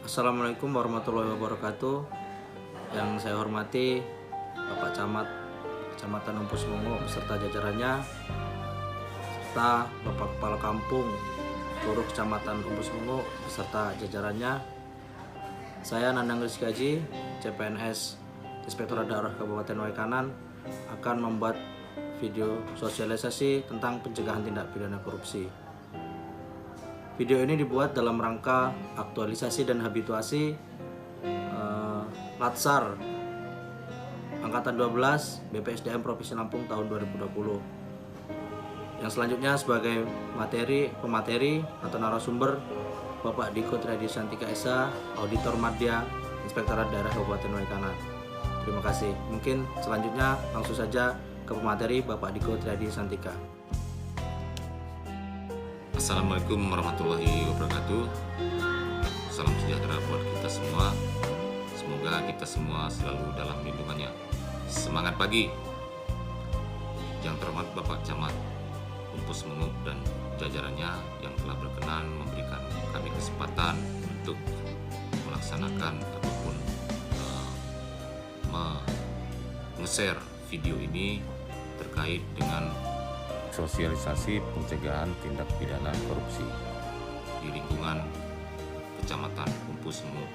Assalamualaikum warahmatullahi wabarakatuh. Yang saya hormati Bapak Camat Kecamatan Umpus Mungu beserta jajarannya, serta Bapak Kepala Kampung seluruh Kecamatan Umpus Mungu beserta jajarannya. Saya Nandang Rizky Haji, CPNS Inspektorat Daerah Kabupaten Waikanan, akan membuat video sosialisasi tentang pencegahan tindak pidana korupsi. Video ini dibuat dalam rangka aktualisasi dan habituasi Latsar Angkatan 12 BPSDM Provinsi Lampung tahun 2020. Yang selanjutnya sebagai pemateri atau narasumber Bapak Diko Triadi Santika Esa, Auditor Madya, Inspektorat Daerah Kabupaten Waikanan. Terima kasih. Mungkin selanjutnya langsung saja ke pemateri Bapak Diko Triadi Santika. Assalamualaikum warahmatullahi wabarakatuh. Salam sejahtera buat kita semua. Semoga kita semua selalu dalam lindungannya. Semangat pagi. Yang terhormat Bapak Camat Umpus Mungu dan jajarannya yang telah berkenan memberikan kami kesempatan untuk melaksanakan ataupun nge-share video ini terkait dengan sosialisasi pencegahan tindak pidana korupsi di lingkungan Kecamatan Umpus Mungu.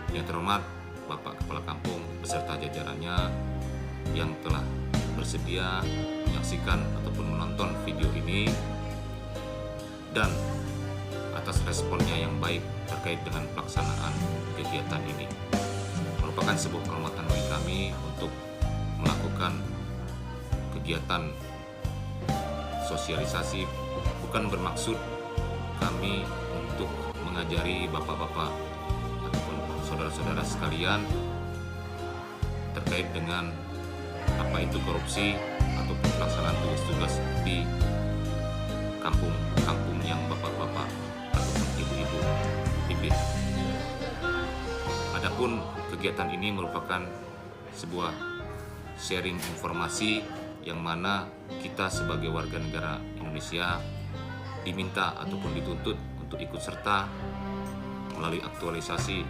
Yang terhormat Bapak Kepala Kampung beserta jajarannya yang telah bersedia menyaksikan ataupun menonton video ini, dan atas responnya yang baik terkait dengan pelaksanaan kegiatan ini. Merupakan sebuah kehormatan bagi kami untuk melakukan kegiatan sosialisasi, bukan bermaksud kami untuk mengajari bapak-bapak ataupun saudara-saudara sekalian terkait dengan apa itu korupsi ataupun pelaksanaan tugas-tugas di kampung-kampung yang bapak-bapak ataupun ibu-ibu pimpin. Adapun kegiatan ini merupakan sebuah sharing informasi yang mana kita sebagai warga negara Indonesia diminta ataupun dituntut untuk ikut serta melalui aktualisasi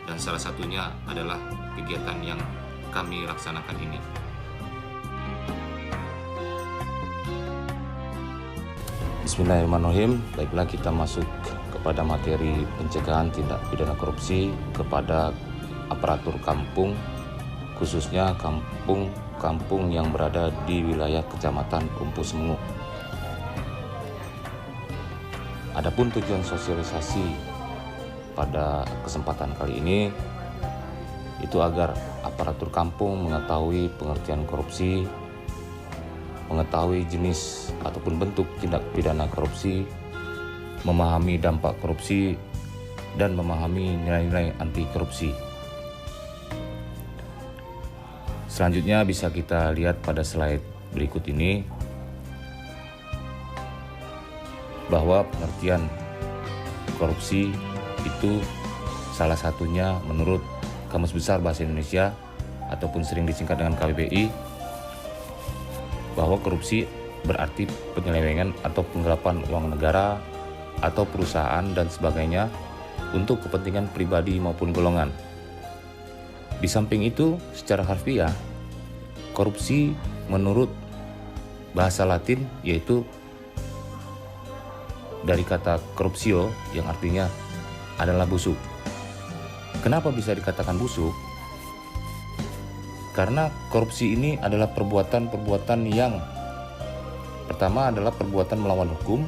dan salah satunya adalah kegiatan yang kami laksanakan ini. Bismillahirrahmanirrahim. Baiklah, kita masuk kepada materi pencegahan tindak pidana korupsi kepada aparatur kampung, khususnya kampung yang berada di wilayah Kecamatan Umpus Mungu. Adapun tujuan sosialisasi pada kesempatan kali ini itu agar aparatur kampung mengetahui pengertian korupsi, mengetahui jenis ataupun bentuk tindak pidana korupsi, memahami dampak korupsi, dan memahami nilai-nilai anti korupsi. Selanjutnya bisa kita lihat pada slide berikut ini bahwa pengertian korupsi itu salah satunya menurut Kamus Besar Bahasa Indonesia ataupun sering disingkat dengan KBBI, bahwa korupsi berarti penyelewengan atau penggelapan uang negara atau perusahaan dan sebagainya untuk kepentingan pribadi maupun golongan. Di samping itu, secara harfiah, korupsi menurut bahasa Latin yaitu dari kata corruptio yang artinya adalah busuk. Kenapa bisa dikatakan busuk? Karena korupsi ini adalah perbuatan-perbuatan yang pertama adalah perbuatan melawan hukum,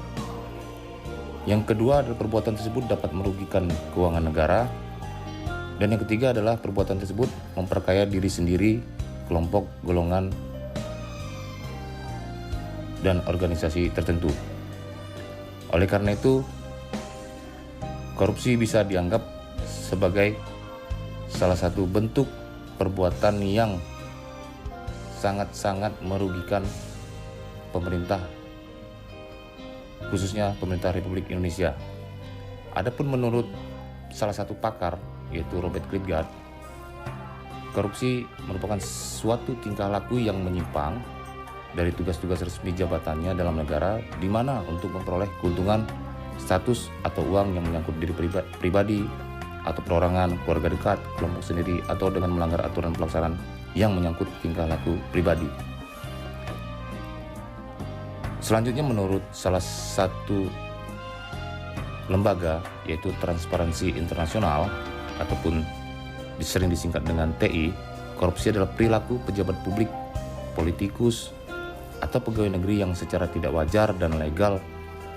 yang kedua adalah perbuatan tersebut dapat merugikan keuangan negara, dan yang ketiga adalah perbuatan tersebut memperkaya diri sendiri, kelompok, golongan, dan organisasi tertentu. Oleh karena itu, korupsi bisa dianggap sebagai salah satu bentuk perbuatan yang sangat-sangat merugikan pemerintah, khususnya pemerintah Republik Indonesia. Adapun menurut salah satu pakar, yaitu Robert Klitgard, korupsi merupakan suatu tingkah laku yang menyimpang dari tugas-tugas resmi jabatannya dalam negara, di mana untuk memperoleh keuntungan, status, atau uang yang menyangkut diri pribadi atau perorangan, keluarga dekat, kelompok sendiri, atau dengan melanggar aturan pelaksanaan yang menyangkut tingkah laku pribadi. Selanjutnya, menurut salah satu lembaga, yaitu Transparansi Internasional ataupun sering disingkat dengan TI, korupsi adalah perilaku pejabat publik, politikus, atau pegawai negeri yang secara tidak wajar dan legal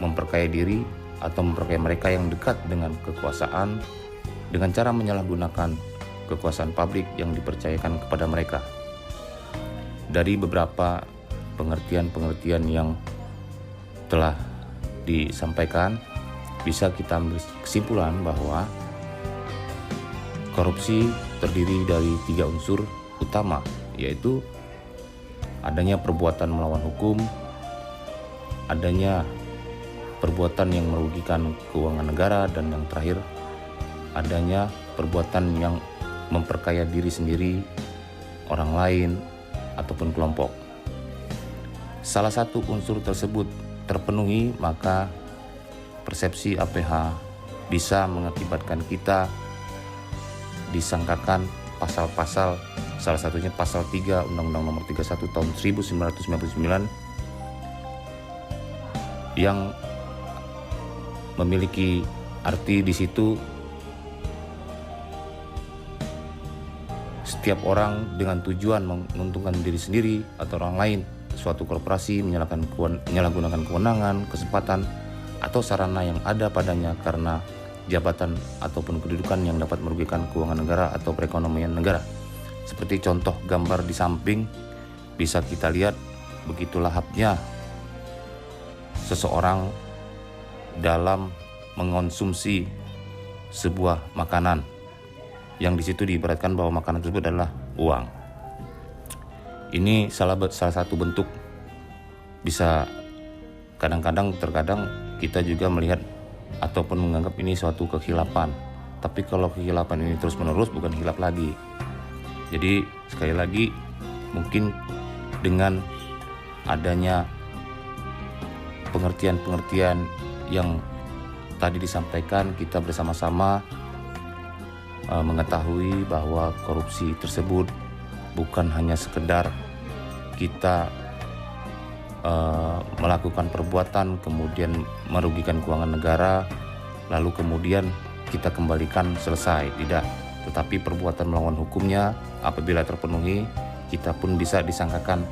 memperkaya diri atau memperkaya mereka yang dekat dengan kekuasaan dengan cara menyalahgunakan kekuasaan publik yang dipercayakan kepada mereka. Dari beberapa pengertian-pengertian yang telah disampaikan, bisa kita ambil kesimpulan bahwa korupsi terdiri dari 3 unsur utama, yaitu adanya perbuatan melawan hukum, adanya perbuatan yang merugikan keuangan negara, dan yang terakhir adanya perbuatan yang memperkaya diri sendiri, orang lain, ataupun kelompok. Salah satu unsur tersebut terpenuhi, maka persepsi APH bisa mengakibatkan kita disangkakan pasal-pasal, salah satunya pasal 3 Undang-Undang Nomor 31 Tahun 1999 yang memiliki arti di situ setiap orang dengan tujuan menguntungkan diri sendiri atau orang lain, suatu korporasi menyalahgunakan kewenangan, kesempatan, atau sarana yang ada padanya karena jabatan ataupun kedudukan yang dapat merugikan keuangan negara atau perekonomian negara. Seperti contoh gambar di samping bisa kita lihat, begitu lahapnya seseorang dalam mengonsumsi sebuah makanan yang di situ diibaratkan bahwa makanan tersebut adalah uang. Ini salah satu bentuk, bisa kadang-kadang terkadang kita juga melihat ataupun menganggap ini suatu kehilapan. Tapi kalau kehilapan ini terus-menerus, bukan hilap lagi. Jadi sekali lagi, mungkin dengan adanya pengertian-pengertian yang tadi disampaikan, kita bersama-sama mengetahui bahwa korupsi tersebut bukan hanya sekedar kita melakukan perbuatan kemudian merugikan keuangan negara lalu kemudian kita kembalikan selesai, tidak. Tetapi perbuatan melawan hukumnya apabila terpenuhi, kita pun bisa disangkakan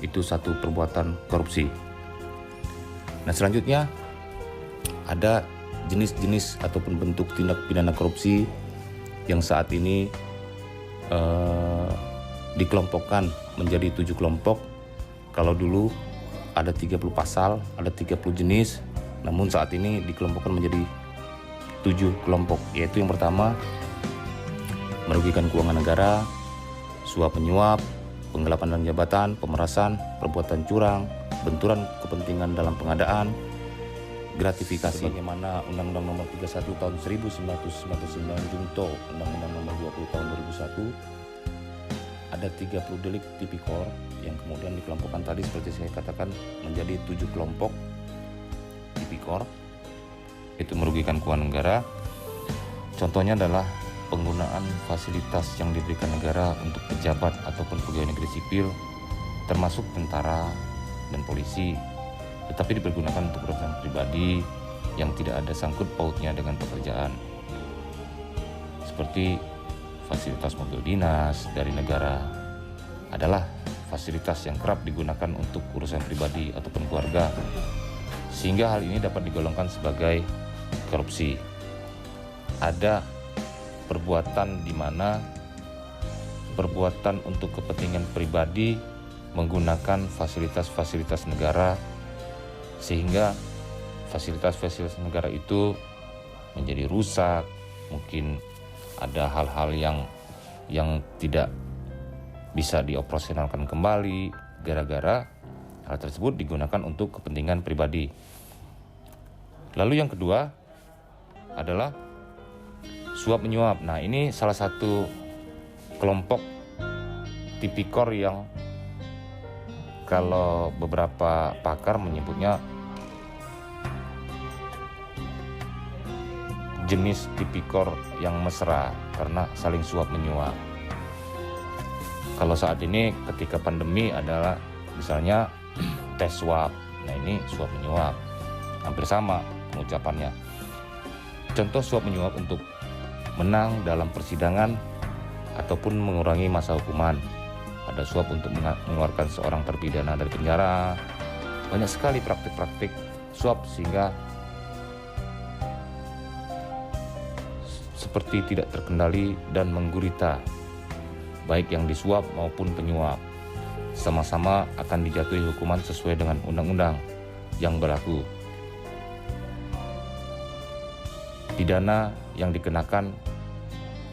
itu satu perbuatan korupsi. Nah, selanjutnya ada jenis-jenis ataupun bentuk tindak pidana korupsi yang saat ini dikelompokkan menjadi 7 kelompok. Kalau dulu ada 30 pasal, ada 30 jenis, namun saat ini dikelompokkan menjadi 7 kelompok, yaitu yang pertama merugikan keuangan negara, suap menyuap, penggelapan dalam jabatan, pemerasan, perbuatan curang, benturan kepentingan dalam pengadaan, gratifikasi. Sebagaimana Undang-Undang Nomor 31 Tahun 1999 Junto Undang-Undang Nomor 20 Tahun 2001, ada 30 delik tipikor yang kemudian dikelompokkan tadi seperti saya katakan menjadi 7 kelompok tipikor, itu merugikan keuangan negara. Contohnya adalah penggunaan fasilitas yang diberikan negara untuk pejabat ataupun pegawai negeri sipil, termasuk tentara dan polisi, tetapi dipergunakan untuk urusan pribadi yang tidak ada sangkut pautnya dengan pekerjaan. Seperti fasilitas mobil dinas dari negara adalah fasilitas yang kerap digunakan untuk urusan pribadi ataupun keluarga, sehingga hal ini dapat digolongkan sebagai korupsi. Ada perbuatan di mana perbuatan untuk kepentingan pribadi menggunakan fasilitas-fasilitas negara, sehingga fasilitas-fasilitas negara itu menjadi rusak, mungkin ada hal-hal yang tidak bisa dioperasionalkan kembali gara-gara hal tersebut digunakan untuk kepentingan pribadi. Lalu yang kedua adalah suap menyuap. Nah, ini salah satu kelompok tipikor yang kalau beberapa pakar menyebutnya jenis tipikor yang mesra karena saling suap menyuap. Kalau saat ini ketika pandemi adalah misalnya tes swab. Nah, ini suap menyuap. Hampir sama pengucapannya. Contoh suap menyuap untuk menang dalam persidangan ataupun mengurangi masa hukuman. Ada suap untuk mengeluarkan seorang terpidana dari penjara. Banyak sekali praktik-praktik suap sehingga seperti tidak terkendali dan menggurita, baik yang disuap maupun penyuap. Sama-sama akan dijatuhi hukuman sesuai dengan undang-undang yang berlaku. Pidana yang dikenakan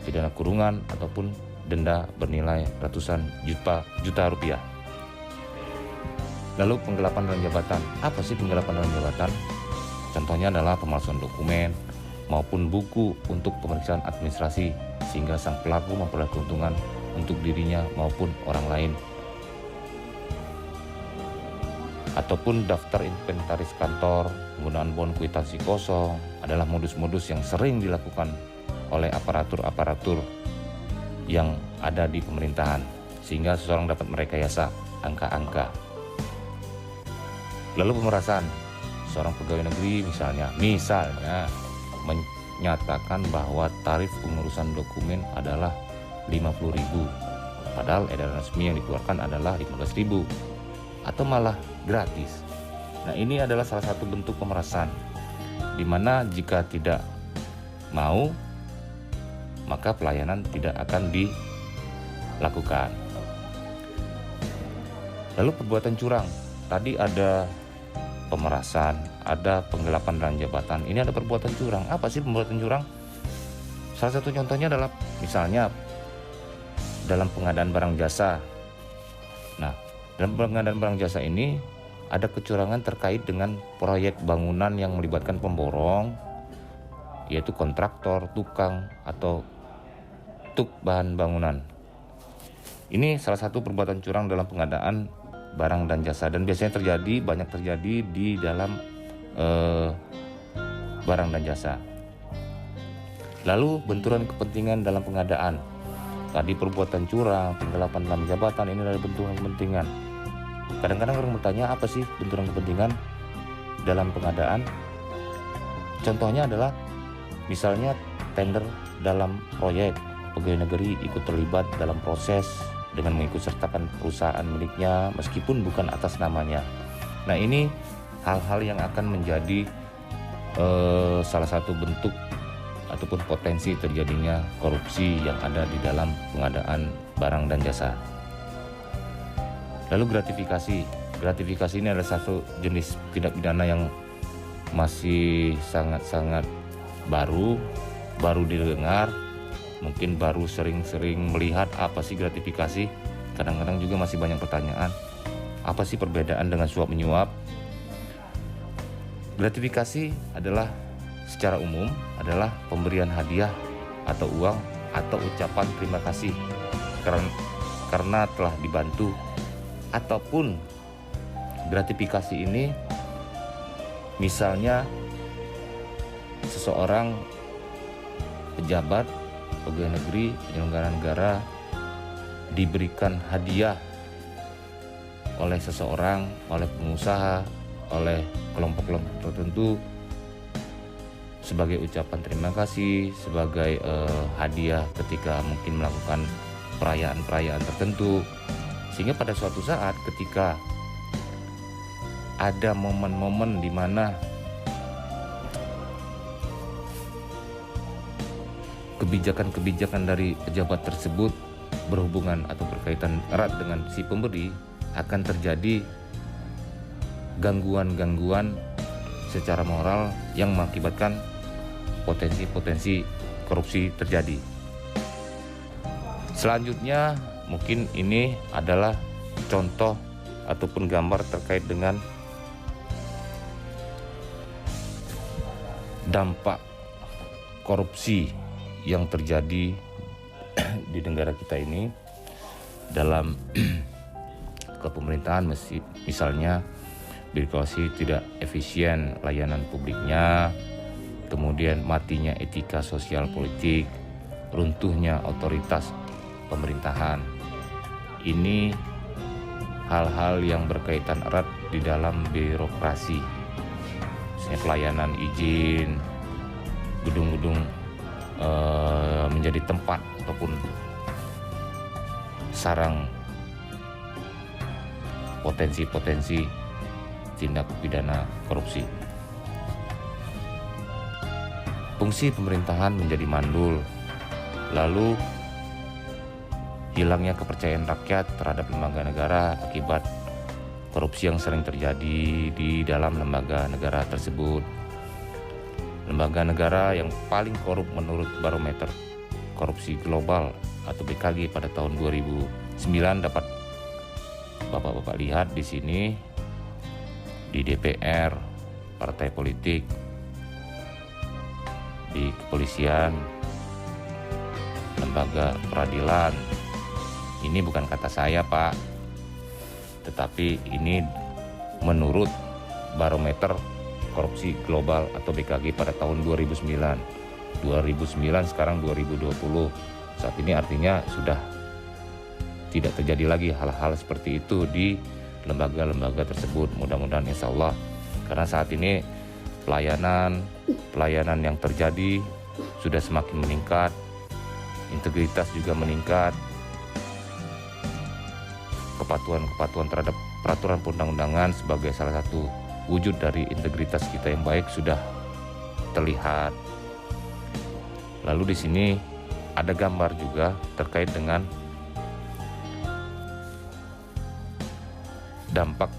pidana kurungan ataupun denda bernilai ratusan juta rupiah. Lalu penggelapan dalam jabatan. Apa sih penggelapan dalam jabatan? Contohnya adalah pemalsuan dokumen maupun buku untuk pemeriksaan administrasi sehingga sang pelaku memperoleh keuntungan untuk dirinya maupun orang lain. Ataupun daftar inventaris kantor, penggunaan bon kwitansi kosong adalah modus-modus yang sering dilakukan oleh aparatur-aparatur yang ada di pemerintahan sehingga seseorang dapat merekayasa angka-angka. Lalu pemerasan, seorang pegawai negeri misalnya menyatakan bahwa tarif pengurusan dokumen adalah 50.000, padahal edaran resmi yang dikeluarkan adalah 15.000 atau malah gratis. Nah, ini adalah salah satu bentuk pemerasan, di mana jika tidak mau maka pelayanan tidak akan dilakukan. Lalu perbuatan curang, tadi ada pemerasan, ada penggelapan dalam jabatan, ini ada perbuatan curang. Apa sih perbuatan curang? Salah satu contohnya adalah misalnya dalam pengadaan barang jasa. Nah, dalam pengadaan barang jasa ini ada kecurangan terkait dengan proyek bangunan yang melibatkan pemborong, yaitu kontraktor, tukang, atau tuk bahan bangunan. Ini salah satu perbuatan curang dalam pengadaan barang dan jasa, dan biasanya banyak terjadi di dalam barang dan jasa. Lalu benturan kepentingan dalam pengadaan. Tadi perbuatan curang, penggelapan dalam jabatan, ini adalah benturan kepentingan. Kadang-kadang orang bertanya, apa sih benturan kepentingan dalam pengadaan? Contohnya adalah misalnya tender dalam proyek, pegawai negeri ikut terlibat dalam proses dengan mengikutsertakan perusahaan miliknya meskipun bukan atas namanya. Nah, ini hal-hal yang akan menjadi salah satu bentuk ataupun potensi terjadinya korupsi yang ada di dalam pengadaan barang dan jasa. Lalu gratifikasi ini adalah satu jenis tindak pidana yang masih sangat-sangat baru didengar, mungkin baru sering-sering melihat apa sih gratifikasi. Kadang-kadang juga masih banyak pertanyaan, apa sih perbedaan dengan suap menyuap? Gratifikasi adalah secara umum adalah pemberian hadiah atau uang atau ucapan terima kasih karena telah dibantu, ataupun gratifikasi ini misalnya seseorang pejabat, pegawai negeri, penyelenggara negara diberikan hadiah oleh seseorang, oleh pengusaha, oleh kelompok-kelompok tertentu sebagai ucapan terima kasih, sebagai hadiah ketika mungkin melakukan perayaan-perayaan tertentu. Sehingga pada suatu saat ketika ada momen-momen di mana kebijakan-kebijakan dari pejabat tersebut berhubungan atau berkaitan erat dengan si pemberi, akan terjadi gangguan-gangguan secara moral yang mengakibatkan potensi-potensi korupsi terjadi. Selanjutnya mungkin ini adalah contoh ataupun gambar terkait dengan dampak korupsi yang terjadi di negara kita ini dalam kepemerintahan. Misalnya birokrasi tidak efisien layanan publiknya, kemudian matinya etika sosial politik, runtuhnya otoritas pemerintahan. Ini hal-hal yang berkaitan erat di dalam birokrasi, misalnya pelayanan izin, gedung-gedung menjadi tempat ataupun sarang potensi-potensi tindak pidana korupsi. Fungsi pemerintahan menjadi mandul, lalu hilangnya kepercayaan rakyat terhadap lembaga negara akibat korupsi yang sering terjadi di dalam lembaga negara tersebut. Lembaga negara yang paling korup menurut Barometer Korupsi Global atau BKG pada tahun 2009 dapat Bapak-bapak lihat di sini, di DPR, partai politik, di kepolisian, lembaga peradilan. Ini bukan kata saya, Pak, tetapi ini menurut Barometer Korupsi Global atau BKG pada tahun 2009. 2009 sekarang 2020. Saat ini artinya sudah tidak terjadi lagi hal-hal seperti itu di lembaga-lembaga tersebut. Mudah-mudahan insya Allah, karena saat ini pelayanan yang terjadi sudah semakin meningkat, integritas juga meningkat, kepatuhan terhadap peraturan perundang-undangan sebagai salah satu wujud dari integritas kita yang baik sudah terlihat. Lalu di sini ada gambar juga terkait dengan dampak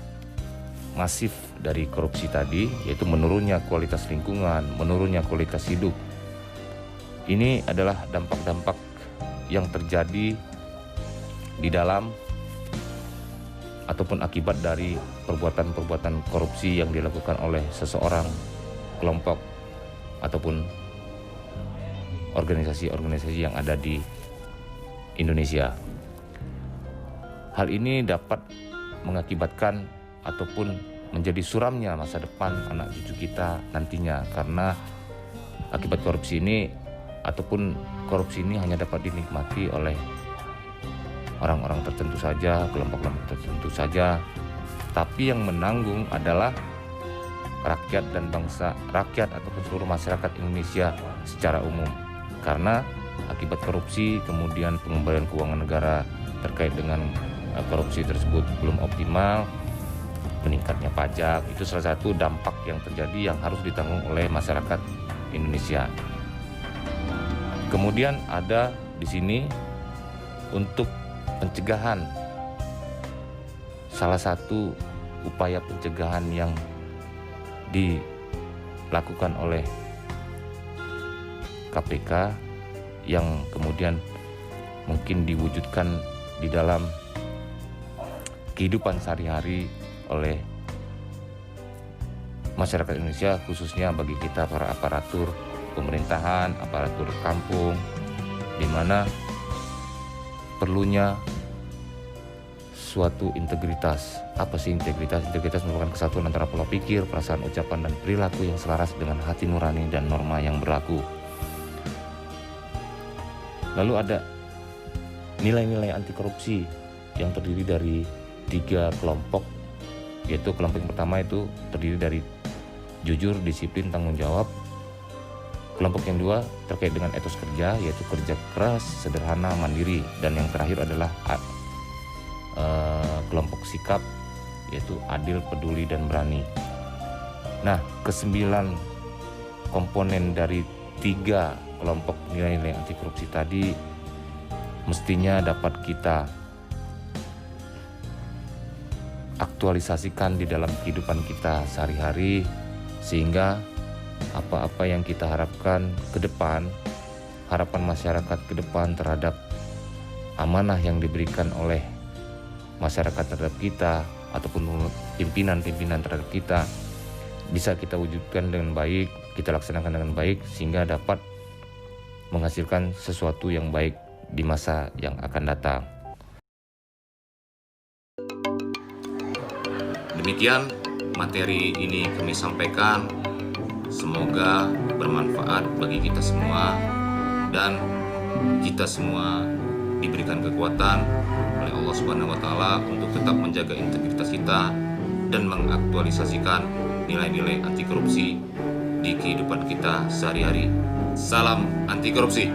masif dari korupsi tadi, yaitu menurunnya kualitas lingkungan, menurunnya kualitas hidup. Ini adalah dampak-dampak yang terjadi di dalam ataupun akibat dari perbuatan-perbuatan korupsi yang dilakukan oleh seseorang, kelompok, ataupun organisasi-organisasi yang ada di Indonesia. Hal ini dapat mengakibatkan ataupun menjadi suramnya masa depan anak cucu kita nantinya, karena akibat korupsi ini ataupun korupsi ini hanya dapat dinikmati oleh orang-orang tertentu saja, kelompok-kelompok tertentu saja, tapi yang menanggung adalah rakyat dan bangsa, rakyat ataupun seluruh masyarakat Indonesia secara umum. Karena akibat korupsi kemudian pengembalian keuangan negara terkait dengan korupsi tersebut belum optimal, meningkatnya pajak, itu salah satu dampak yang terjadi yang harus ditanggung oleh masyarakat Indonesia. Kemudian ada di sini untuk pencegahan, salah satu upaya pencegahan yang dilakukan oleh KPK yang kemudian mungkin diwujudkan di dalam kehidupan sehari-hari oleh masyarakat Indonesia, khususnya bagi kita para aparatur pemerintahan, aparatur kampung, di mana perlunya suatu integritas. Apa sih integritas? Integritas merupakan kesatuan antara pola pikir, perasaan, ucapan, dan perilaku yang selaras dengan hati nurani dan norma yang berlaku. Lalu ada nilai-nilai anti korupsi yang terdiri dari 3 kelompok, yaitu kelompok yang pertama itu terdiri dari jujur, disiplin, tanggung jawab. Kelompok yang 2 terkait dengan etos kerja, yaitu kerja keras, sederhana, mandiri. Dan yang terakhir adalah kelompok sikap, yaitu adil, peduli, dan berani. Nah, ke-9 komponen dari 3 kelompok nilai-nilai anti korupsi tadi mestinya dapat kita aktualisasikan di dalam kehidupan kita sehari-hari, sehingga apa-apa yang kita harapkan ke depan, harapan masyarakat ke depan terhadap amanah yang diberikan oleh masyarakat terhadap kita ataupun pimpinan-pimpinan terhadap kita, bisa kita wujudkan dengan baik, kita laksanakan dengan baik, sehingga dapat menghasilkan sesuatu yang baik di masa yang akan datang. Demikian materi ini kami sampaikan. Semoga bermanfaat bagi kita semua dan kita semua diberikan kekuatan oleh Allah Subhanahu wa taala untuk tetap menjaga integritas kita dan mengaktualisasikan nilai-nilai anti korupsi di kehidupan kita sehari-hari. Salam anti korupsi.